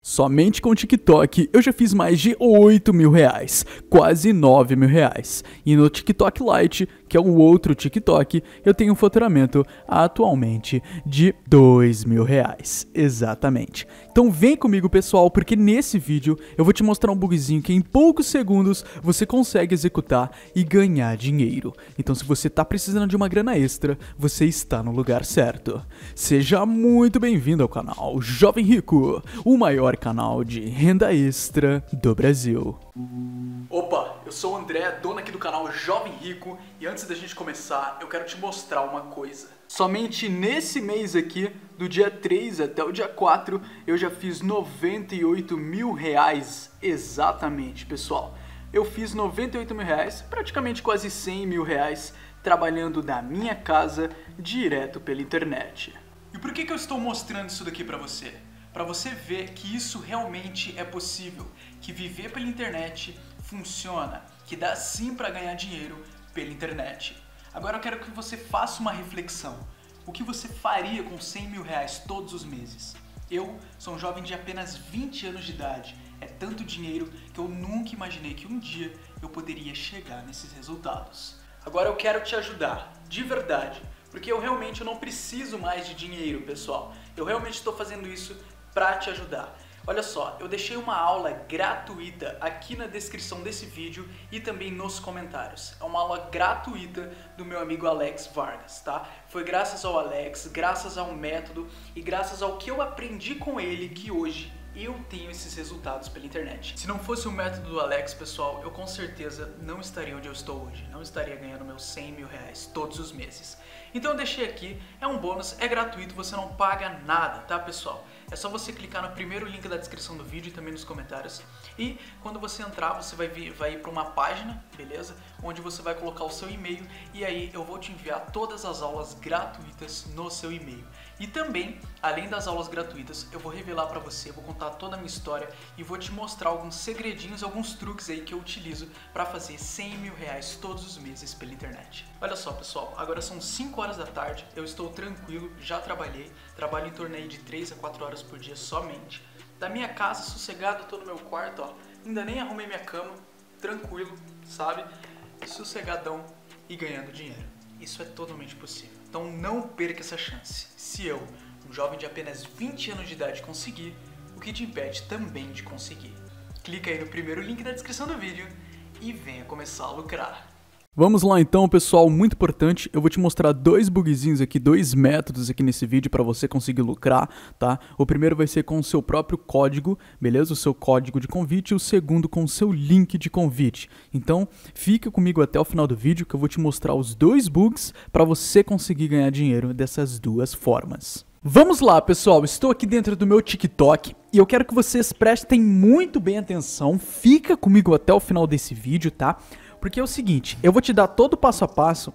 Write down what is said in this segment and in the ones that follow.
Somente com o TikTok eu já fiz mais de 8 mil reais, quase 9 mil reais. E no TikTok Lite, que é o outro TikTok, eu tenho um faturamento atualmente de 2 mil reais, exatamente. Então vem comigo pessoal, porque nesse vídeo eu vou te mostrar um bugzinho que em poucos segundos você consegue executar e ganhar dinheiro. Então se você tá precisando de uma grana extra, você está no lugar certo. Seja muito bem-vindo ao canal Jovem Rico, o maior canal de renda extra do Brasil. Opa, eu sou o André, dono aqui do canal Jovem Rico, e antes da gente começar, eu quero te mostrar uma coisa. Somente nesse mês aqui, do dia 3 até o dia 4, eu já fiz 98 mil reais, exatamente, pessoal. Eu fiz 98 mil reais, praticamente quase 100 mil reais, trabalhando da minha casa, direto pela internet. E por que eu estou mostrando isso daqui pra você? Para você ver que isso realmente é possível, que viver pela internet funciona, que dá sim para ganhar dinheiro pela internet. Agora eu quero que você faça uma reflexão. O que você faria com 100 mil reais todos os meses? Eu sou um jovem de apenas 20 anos de idade. É tanto dinheiro que eu nunca imaginei que um dia eu poderia chegar nesses resultados. Agora eu quero te ajudar, de verdade, porque eu realmente não preciso mais de dinheiro, pessoal. Eu realmente estou fazendo isso para te ajudar. Olha só, eu deixei uma aula gratuita aqui na descrição desse vídeo e também nos comentários. É uma aula gratuita do meu amigo Alex Vargas, tá? Foi graças ao Alex, graças ao método e graças ao que eu aprendi com ele que hoje eu tenho esses resultados pela internet. Se não fosse o método do Alex, pessoal, eu com certeza não estaria onde eu estou hoje. Não estaria ganhando meus 100 mil reais todos os meses. Então eu deixei aqui, é um bônus, é gratuito, você não paga nada, tá pessoal? É só você clicar no primeiro link da descrição do vídeo e também nos comentários. E quando você entrar, você vai ir para uma página, beleza? Onde você vai colocar o seu e-mail e aí eu vou te enviar todas as aulas gratuitas no seu e-mail. E também, além das aulas gratuitas, eu vou revelar para você, vou contar toda a minha história e vou te mostrar alguns segredinhos, alguns truques aí que eu utilizo para fazer 100 mil reais todos os meses pela internet. Olha só pessoal, agora são 5 horas da tarde, eu estou tranquilo, já trabalho em torno aí de 3 a 4 horas por dia somente. Da minha casa, sossegado, tô no meu quarto, ó, ainda nem arrumei minha cama, tranquilo, sabe? Sossegadão e ganhando dinheiro. Isso é totalmente possível. Então não perca essa chance. Se eu, um jovem de apenas 20 anos de idade, conseguir, o que te impede também de conseguir? Clica aí no primeiro link da descrição do vídeo e venha começar a lucrar. Vamos lá então, pessoal, muito importante, eu vou te mostrar dois bugzinhos aqui, dois métodos aqui nesse vídeo para você conseguir lucrar, tá? O primeiro vai ser com o seu próprio código, beleza? O seu código de convite e o segundo com o seu link de convite. Então, fica comigo até o final do vídeo que eu vou te mostrar os dois bugs para você conseguir ganhar dinheiro dessas duas formas. Vamos lá, pessoal, estou aqui dentro do meu TikTok e eu quero que vocês prestem muito bem atenção, fica comigo até o final desse vídeo, tá? Porque é o seguinte, eu vou te dar todo o passo a passo,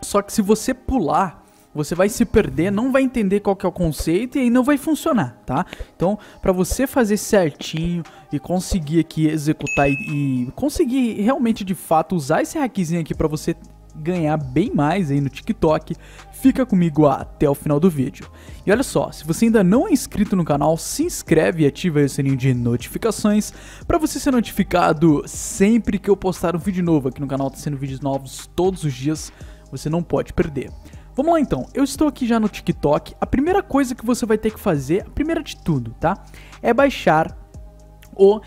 só que se você pular, você vai se perder, não vai entender qual que é o conceito e aí não vai funcionar, tá? Então, para você fazer certinho e conseguir aqui executar e conseguir realmente de fato usar esse hackzinho aqui para você ganhar bem mais aí no TikTok, fica comigo até o final do vídeo. E olha só, se você ainda não é inscrito no canal, se inscreve e ativa aí o sininho de notificações para você ser notificado sempre que eu postar um vídeo novo. Aqui no canal tá sendo vídeos novos todos os dias, você não pode perder. Vamos lá então, eu estou aqui já no TikTok. A primeira coisa que você vai ter que fazer, a primeira de tudo, tá? É baixar o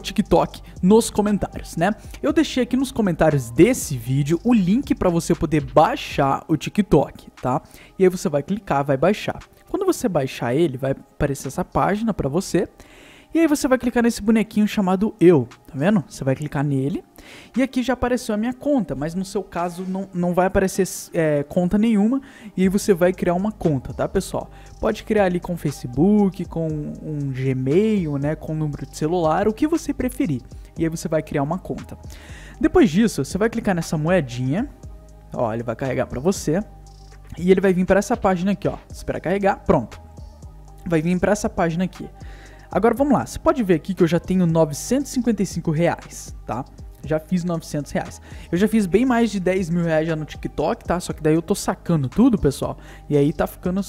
TikTok nos comentários, né? Eu deixei aqui nos comentários desse vídeo o link para você poder baixar o TikTok, tá? E aí você vai clicar, vai baixar. Quando você baixar ele, vai aparecer essa página para você. E aí você vai clicar nesse bonequinho chamado Eu, tá vendo? Você vai clicar nele e aqui já apareceu a minha conta, mas no seu caso não vai aparecer conta nenhuma e aí você vai criar uma conta, tá pessoal? Pode criar ali com Facebook, com um Gmail, né, com um número de celular, o que você preferir. E aí você vai criar uma conta. Depois disso, você vai clicar nessa moedinha, ó, ele vai carregar pra você e ele vai vir para essa página aqui, ó, espera carregar, pronto. Vai vir para essa página aqui. Agora vamos lá, você pode ver aqui que eu já tenho 955 reais, tá? Já fiz 900 reais. Eu já fiz bem mais de 10 mil reais já no TikTok, tá? Só que daí eu tô sacando tudo, pessoal. E aí tá ficando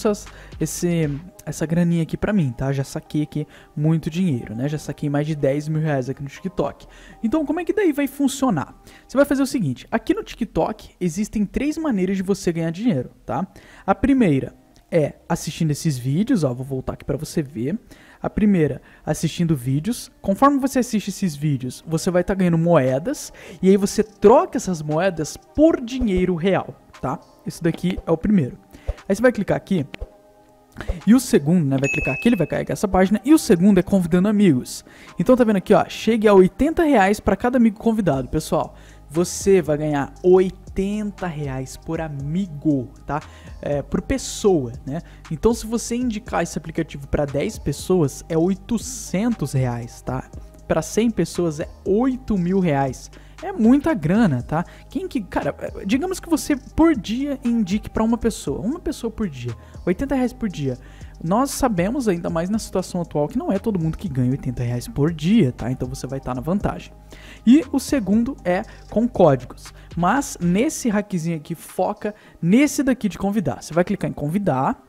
essa graninha aqui pra mim, tá? Já saquei aqui muito dinheiro, né? Já saquei mais de 10 mil reais aqui no TikTok. Então, como é que daí vai funcionar? Você vai fazer o seguinte. Aqui no TikTok, existem 3 maneiras de você ganhar dinheiro, tá? A primeira é assistindo esses vídeos, ó. Vou voltar aqui pra você ver. A primeira, assistindo vídeos. Conforme você assiste esses vídeos, você vai estar ganhando moedas. E aí você troca essas moedas por dinheiro real, tá? Isso daqui é o primeiro. Aí você vai clicar aqui. E o segundo, né, vai clicar aqui, ele vai carregar essa página. E o segundo é convidando amigos. Então tá vendo aqui, ó, chegue a 80 reais para cada amigo convidado, pessoal. Você vai ganhar 80 reais por amigo, tá? Por pessoa, né? Então se você indicar esse aplicativo para 10 pessoas, é 800 reais, tá? Para 100 pessoas é 8 mil reais. É muita grana, tá? Cara, digamos que você por dia indique para uma pessoa por dia, 80 reais por dia. Nós sabemos, ainda mais na situação atual, que não é todo mundo que ganha 80 reais por dia, tá? Então você vai estar na vantagem. E o segundo é com códigos. Mas nesse hackzinho aqui, foca nesse daqui de convidar. Você vai clicar em convidar,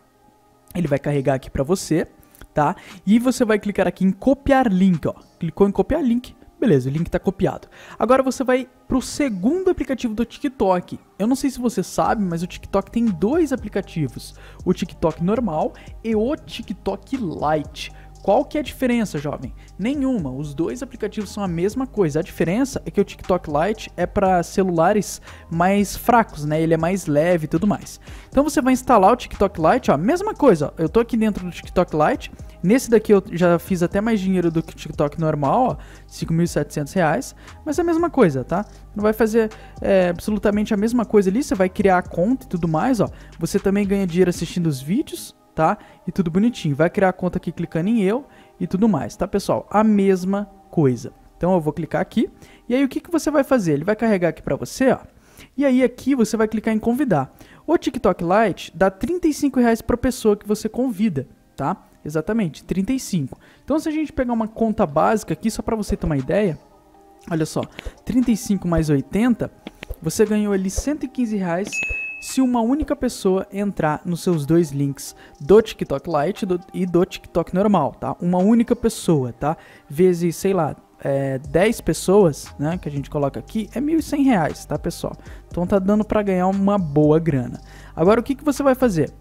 ele vai carregar aqui para você, tá? E você vai clicar aqui em copiar link, ó. Clicou em copiar link. Beleza, o link tá copiado. Agora você vai pro segundo aplicativo do TikTok. Eu não sei se você sabe, mas o TikTok tem 2 aplicativos. O TikTok normal e o TikTok Lite. Qual que é a diferença, jovem? Nenhuma, os 2 aplicativos são a mesma coisa. A diferença é que o TikTok Lite é para celulares mais fracos, né? Ele é mais leve e tudo mais. Então você vai instalar o TikTok Lite, ó, mesma coisa, ó. Eu tô aqui dentro do TikTok Lite. Nesse daqui eu já fiz até mais dinheiro do que o TikTok normal, ó, 5.700 reais. Mas é a mesma coisa, tá? Não vai fazer absolutamente a mesma coisa ali. Você vai criar a conta e tudo mais, ó. Você também ganha dinheiro assistindo os vídeos, tá? E tudo bonitinho. Vai criar a conta aqui clicando em eu e tudo mais, tá, pessoal? A mesma coisa. Então eu vou clicar aqui. E aí o que você vai fazer? Ele vai carregar aqui pra você, ó. E aí aqui você vai clicar em convidar. O TikTok Lite dá 35 reais pra pessoa que você convida, tá? Exatamente, 35. Então se a gente pegar uma conta básica aqui, só pra você ter uma ideia, olha só, 35 mais 80, você ganhou ali 115 reais se uma única pessoa entrar nos seus 2 links do TikTok Lite e do TikTok normal, tá? Uma única pessoa, tá? Vezes, sei lá, 10 pessoas, né, que a gente coloca aqui, é 1.100 reais, tá, pessoal? Então tá dando pra ganhar uma boa grana. Agora o que você vai fazer?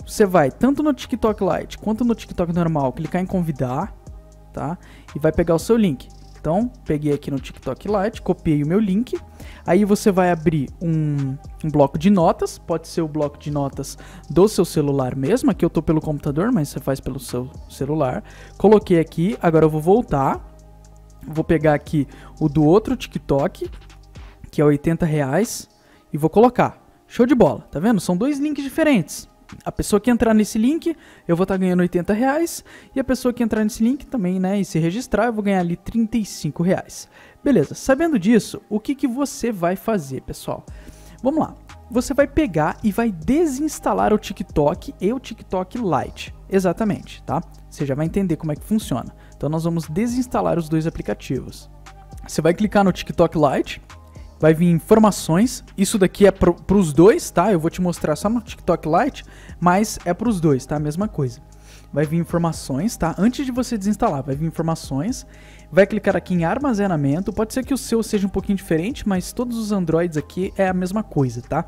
Você vai tanto no TikTok Lite quanto no TikTok normal clicar em convidar, tá? E vai pegar o seu link. Então, peguei aqui no TikTok Lite, copiei o meu link. Aí você vai abrir um bloco de notas. Pode ser o bloco de notas do seu celular mesmo. Aqui eu tô pelo computador, mas você faz pelo seu celular. Coloquei aqui, agora eu vou voltar. Vou pegar aqui o do outro TikTok, que é 80 reais. E vou colocar. Show de bola, tá vendo? São 2 links diferentes. A pessoa que entrar nesse link, eu vou estar ganhando 80 reais. E a pessoa que entrar nesse link também, né, e se registrar, eu vou ganhar ali 35 reais. Beleza, sabendo disso, o que você vai fazer, pessoal? Vamos lá. Você vai pegar e vai desinstalar o TikTok e o TikTok Lite. Exatamente, tá? Você já vai entender como é que funciona. Então nós vamos desinstalar os 2 aplicativos. Você vai clicar no TikTok Lite. Vai vir informações, isso daqui é para os 2, tá? Eu vou te mostrar só no TikTok Lite, mas é para os 2, tá? A mesma coisa. Vai vir informações, tá? Antes de você desinstalar, vai vir informações. Vai clicar aqui em armazenamento. Pode ser que o seu seja um pouquinho diferente, mas todos os Androids aqui é a mesma coisa, tá?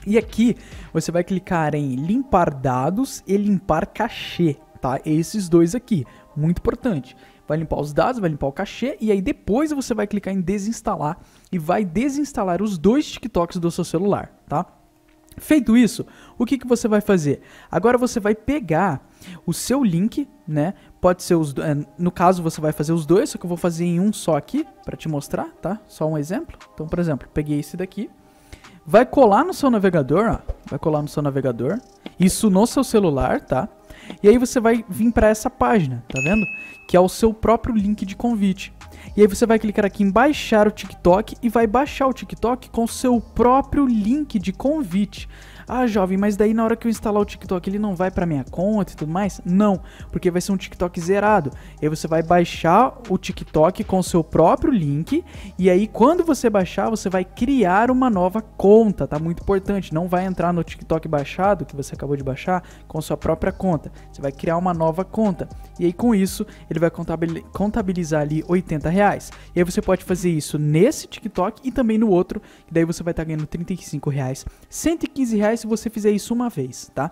E aqui você vai clicar em limpar dados e limpar cachê, tá? Esses 2 aqui, muito importante. Vai limpar os dados, vai limpar o cachê e aí depois você vai clicar em desinstalar e vai desinstalar os 2 TikToks do seu celular, tá? Feito isso, o que você vai fazer? Agora você vai pegar o seu link, né? Pode ser no caso você vai fazer os 2, só que eu vou fazer em um só aqui para te mostrar, tá? Só um exemplo. Então, por exemplo, peguei esse daqui. Vai colar no seu navegador, ó. Vai colar no seu navegador. Isso no seu celular, tá? E aí você vai vir para essa página, tá vendo? Que é o seu próprio link de convite. E aí você vai clicar aqui em baixar o TikTok e vai baixar o TikTok com o seu próprio link de convite. Ah, jovem, mas daí na hora que eu instalar o TikTok ele não vai pra minha conta e tudo mais? Não, porque vai ser um TikTok zerado. E aí você vai baixar o TikTok com o seu próprio link, e aí quando você baixar, você vai criar uma nova conta, tá? Muito importante, não vai entrar no TikTok baixado, que você acabou de baixar, com sua própria conta. Você vai criar uma nova conta, e aí com isso, ele vai contabilizar ali R$80. E aí você pode fazer isso nesse TikTok e também no outro, que daí você vai estar ganhando R$35, R$115 se você fizer isso uma vez, tá?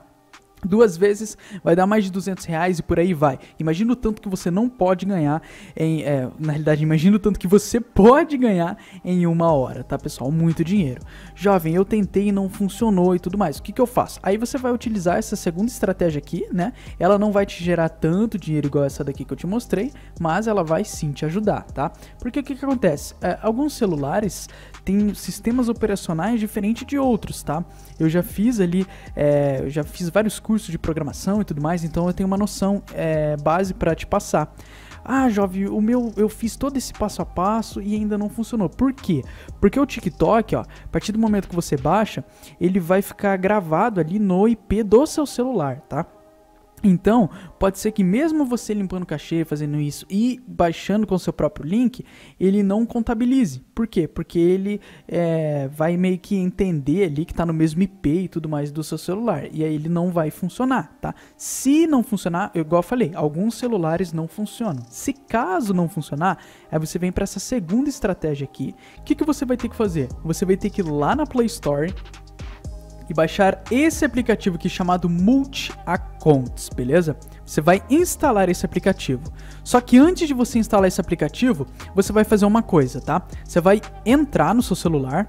2 vezes vai dar mais de R$200 e por aí vai. Imagina o tanto que você não pode ganhar na realidade, imagina o tanto que você pode ganhar em 1 hora, tá, pessoal? Muito dinheiro. Jovem, eu tentei e não funcionou e tudo mais. O que que eu faço? Aí você vai utilizar essa segunda estratégia aqui, né? Ela não vai te gerar tanto dinheiro igual essa daqui que eu te mostrei, mas ela vai sim te ajudar, tá? Porque o que que acontece? Alguns celulares têm sistemas operacionais diferentes de outros, tá? Eu já fiz ali, eu já fiz vários cursos de programação e tudo mais, então eu tenho uma noção base para te passar. Ah, jovem, o meu, eu fiz todo esse passo a passo e ainda não funcionou. Por quê? Porque o TikTok, ó, a partir do momento que você baixa, ele vai ficar gravado ali no IP do seu celular, tá? Então, pode ser que mesmo você limpando o cachê, fazendo isso e baixando com o seu próprio link, ele não contabilize. Por quê? Porque ele vai meio que entender ali que está no mesmo IP e tudo mais do seu celular. E aí ele não vai funcionar, tá? Se não funcionar, igual eu falei, alguns celulares não funcionam. Se caso não funcionar, aí você vem para essa segunda estratégia aqui. O que que você vai ter que fazer? Você vai ter que ir lá na Play Store e baixar esse aplicativo aqui chamado Multi Accounts, beleza? Você vai instalar esse aplicativo. Só que antes de você instalar esse aplicativo, você vai fazer uma coisa, tá? Você vai entrar no seu celular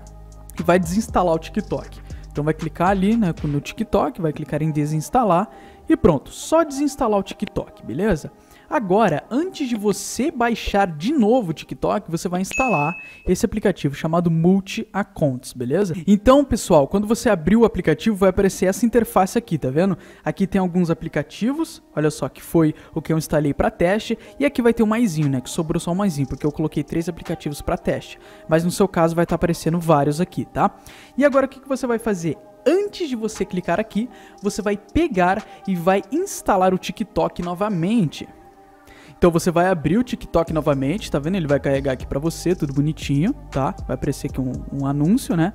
e vai desinstalar o TikTok. Então vai clicar ali, né, no TikTok, vai clicar em desinstalar e pronto, só desinstalar o TikTok, beleza? Agora, antes de você baixar de novo o TikTok, você vai instalar esse aplicativo chamado Multi Accounts, beleza? Então, pessoal, quando você abrir o aplicativo, vai aparecer essa interface aqui, tá vendo? Aqui tem alguns aplicativos, olha só, que foi o que eu instalei para teste, e aqui vai ter um maisinho, né, que sobrou só um maisinho, porque eu coloquei 3 aplicativos para teste. Mas no seu caso vai estar aparecendo vários aqui, tá? E agora o que você vai fazer? Antes de você clicar aqui, você vai pegar e vai instalar o TikTok novamente. Então você vai abrir o TikTok novamente, tá vendo? Ele vai carregar aqui pra você, tudo bonitinho, tá? Vai aparecer aqui um anúncio, né?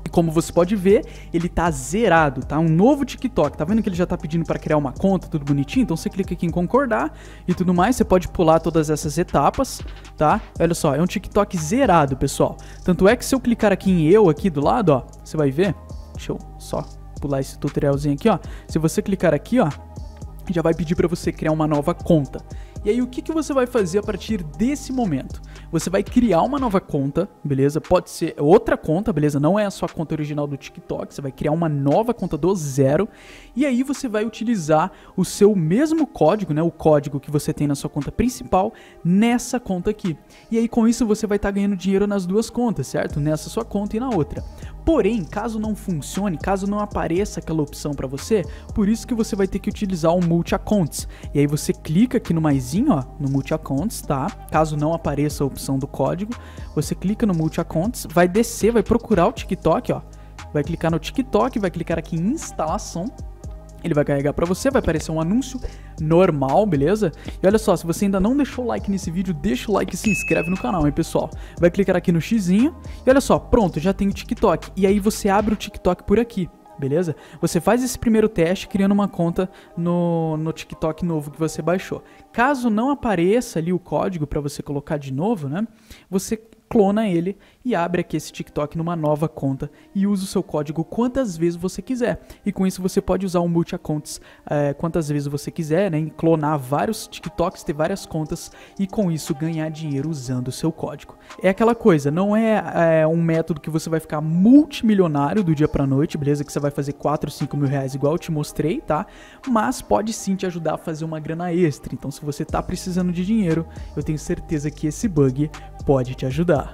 E como você pode ver, ele tá zerado, tá? Um novo TikTok, tá vendo que ele já tá pedindo pra criar uma conta, tudo bonitinho? Então você clica aqui em concordar e tudo mais, você pode pular todas essas etapas, tá? Olha só, é um TikTok zerado, pessoal. Tanto é que se eu clicar aqui em eu, aqui do lado, ó, você vai ver, deixa eu só pular esse tutorialzinho aqui, ó. Se você clicar aqui, ó, já vai pedir para você criar uma nova conta. E aí o que você vai fazer a partir desse momento? Você vai criar uma nova conta, beleza? Pode ser outra conta, beleza? Não é a sua conta original do TikTok, você vai criar uma nova conta do zero. E aí você vai utilizar o seu mesmo código, né? O código que você tem na sua conta principal, nessa conta aqui. E aí com isso você vai estar ganhando dinheiro nas duas contas, certo? Nessa sua conta e na outra. Porém, caso não funcione, caso não apareça aquela opção para você, por isso que você vai ter que utilizar o Multi Accounts. E aí você clica aqui no maisinho, ó, no Multi Accounts, tá? Caso não apareça a opção do código, você clica no Multi Accounts, vai descer, vai procurar o TikTok, ó. Vai clicar no TikTok, vai clicar aqui em instalação. Ele vai carregar pra você, vai aparecer um anúncio normal, beleza? E olha só, se você ainda não deixou o like nesse vídeo, deixa o like e se inscreve no canal, hein, pessoal? Vai clicar aqui no xizinho e olha só, pronto, já tem o TikTok. E aí você abre o TikTok por aqui, beleza? Você faz esse primeiro teste criando uma conta no TikTok novo que você baixou. Caso não apareça ali o código pra você colocar de novo, né? Você clona ele e abre aqui esse TikTok numa nova conta e usa o seu código quantas vezes você quiser. E com isso você pode usar o Multi Accounts quantas vezes você quiser, né? Clonar vários TikToks, ter várias contas e com isso ganhar dinheiro usando o seu código. É aquela coisa, não é um método que você vai ficar multimilionário do dia pra noite, beleza? Que você vai fazer 4, 5 mil reais igual eu te mostrei, tá? Mas pode sim te ajudar a fazer uma grana extra. Então se você tá precisando de dinheiro, eu tenho certeza que esse bug pode te ajudar.